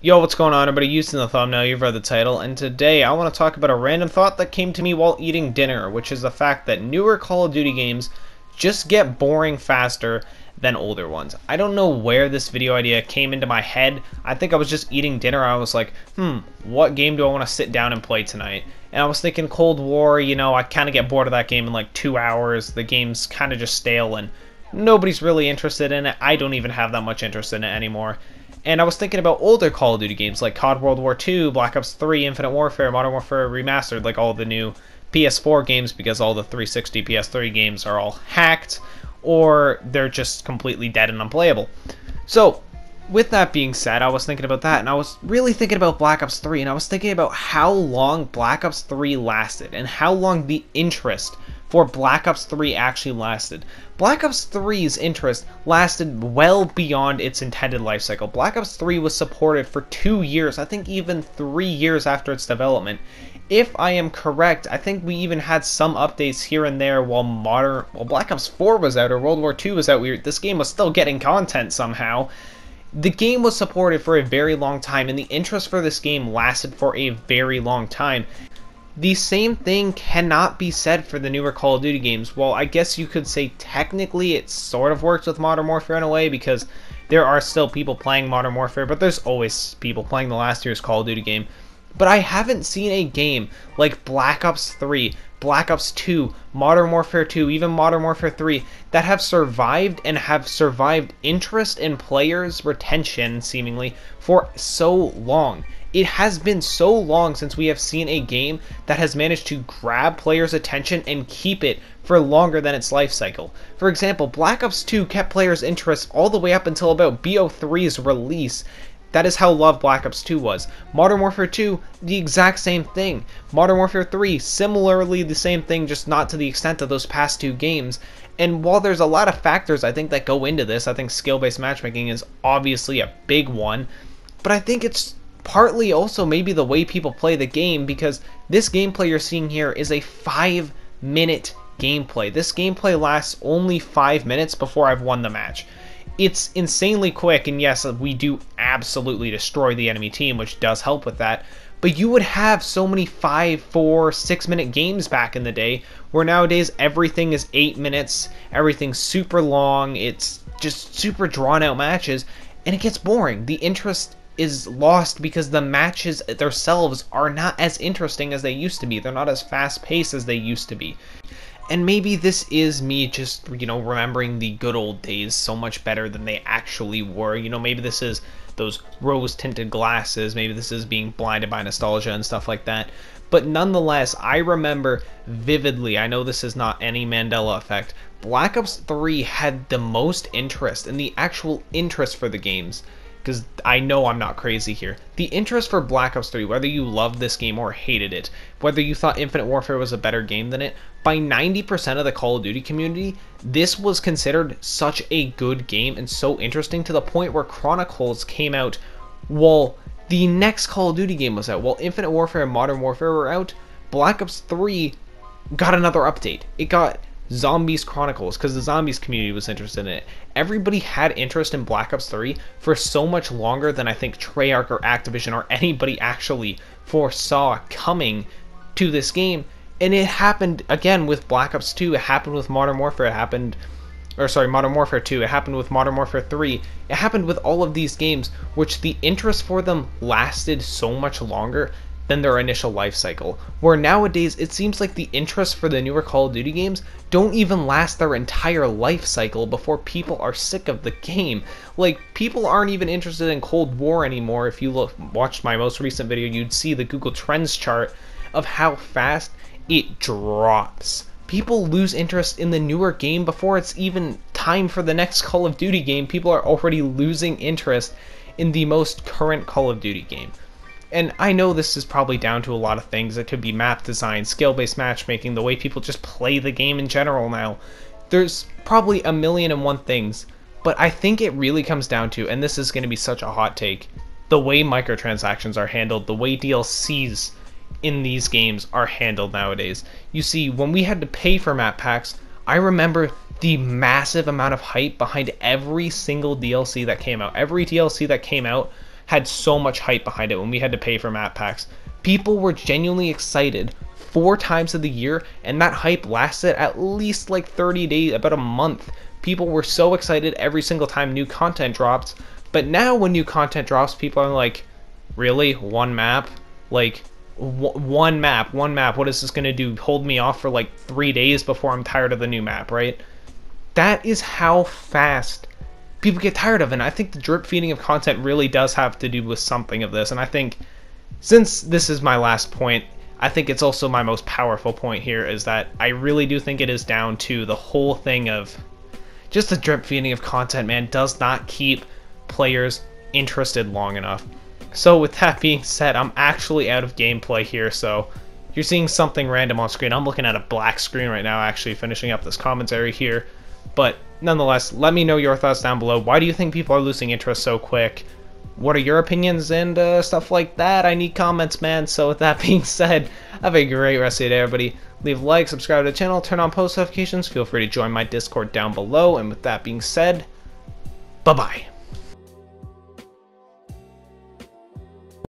Yo, what's going on, everybody? Using the thumbnail, you've read the title, and today I want to talk about a random thought that came to me while eating dinner, which is the fact that newer Call of Duty games just get boring faster than older ones. I don't know where this video idea came into my head. I think I was just eating dinner. I was like, what game do I want to sit down and play tonight? And I was thinking Cold War, I kind of get bored of that game in like 2 hours. The game's kind of just stale and nobody's really interested in it. I don't even have that much interest in it anymore. And I was thinking about older Call of Duty games like COD World War II, Black Ops 3, Infinite Warfare, Modern Warfare Remastered, like all the new PS4 games, because all the 360 PS3 games are all hacked or they're just completely dead and unplayable. So with that being said, I was thinking about that, and I was really thinking about Black Ops 3, and I was thinking about how long Black Ops 3 lasted and how long the interest for Black Ops 3 actually lasted. Black Ops 3's interest lasted well beyond its intended life cycle. Black Ops 3 was supported for 2 years, I think even 3 years after its development. If I am correct, I think we even had some updates here and there while Black Ops 4 was out or World War II was out. This game was still getting content somehow. The game was supported for a very long time, and the interest for this game lasted for a very long time. The same thing cannot be said for the newer Call of Duty games. Well, I guess you could say technically it sort of works with Modern Warfare in a way, because there are still people playing Modern Warfare, but there's always people playing the last year's Call of Duty game. But I haven't seen a game like Black Ops 3, Black Ops 2, Modern Warfare 2, even Modern Warfare 3 that have survived and have survived interest in players' retention, seemingly, for so long. It has been so long since we have seen a game that has managed to grab players' attention and keep it for longer than its life cycle. For example, Black Ops 2 kept players' interest all the way up until about BO3's release. That is how loved Black Ops 2 was. Modern Warfare 2, the exact same thing. Modern Warfare 3, similarly the same thing, just not to the extent of those past two games. And while there's a lot of factors I think that go into this, I think skill-based matchmaking is obviously a big one, but I think it's partly also maybe the way people play the game, because this gameplay you're seeing here is a 5-minute gameplay. This gameplay lasts only 5 minutes before I've won the match. It's insanely quick, and yes, we do absolutely destroy the enemy team, which does help with that, but you would have so many 5, 4, 6-minute games back in the day, where nowadays everything is 8 minutes, everything's super long, it's just super drawn out matches, and it gets boring. The interest is lost because the matches themselves are not as interesting as they used to be. They're not as fast paced as they used to be. And maybe this is me just, remembering the good old days so much better than they actually were. Maybe this is those rose-tinted glasses. Maybe this is being blinded by nostalgia and stuff like that. But nonetheless, I remember vividly, I know this is not any Mandela effect, Black Ops 3 had the most interest, and the actual interest for the games, because I know I'm not crazy here. The interest for Black Ops 3, whether you loved this game or hated it, whether you thought Infinite Warfare was a better game than it, by 90% of the Call of Duty community, this was considered such a good game and so interesting, to the point where Chronicles came out while the next Call of Duty game was out. While Infinite Warfare and Modern Warfare were out, Black Ops 3 got another update. It got Zombies Chronicles, because the Zombies community was interested in it. Everybody had interest in Black Ops 3 for so much longer than I think Treyarch or Activision or anybody actually foresaw coming to this game. And it happened again with Black Ops 2, it happened with Modern Warfare, Modern Warfare 2, it happened with Modern Warfare 3, it happened with all of these games, which the interest for them lasted so much longer than their initial life cycle, where nowadays it seems like the interest for the newer Call of Duty games don't even last their entire life cycle before people are sick of the game. Like, people aren't even interested in Cold War anymore. If you watched my most recent video, you'd see the Google Trends chart of how fast it drops. People lose interest in the newer game before it's even time for the next Call of Duty game. People are already losing interest in the most current Call of Duty game. And I know this is probably down to a lot of things. It could be map design, skill-based matchmaking, the way people just play the game in general now. There's probably a million and one things, but I think it really comes down to, and this is going to be such a hot take, the way microtransactions are handled, the way DLCs in these games are handled nowadays. You see, when we had to pay for map packs, I remember the massive amount of hype behind every single DLC that came out. Every DLC that came out had so much hype behind it when we had to pay for map packs. People were genuinely excited 4 times of the year, and that hype lasted at least like 30 days, about a month. People were so excited every single time new content dropped, but now when new content drops, people are like, really? One map? Like, one map, what is this gonna do? Hold me off for like 3 days before I'm tired of the new map, right? That is how fast people get tired of it, and I think the drip feeding of content really does have to do with something of this, and I think, since this is my last point, I think it's also my most powerful point here, is that I really do think it is down to the whole thing of just the drip feeding of content, man, does not keep players interested long enough. So with that being said, I'm actually out of gameplay here, so you're seeing something random on screen. I'm looking at a black screen right now, actually finishing up this commentary here. But nonetheless, let me know your thoughts down below. Why do you think people are losing interest so quick? What are your opinions and stuff like that? I need comments, man. So with that being said, have a great rest of your day, everybody. Leave a like, subscribe to the channel, turn on post notifications. Feel free to join my Discord down below. And with that being said, bye-bye.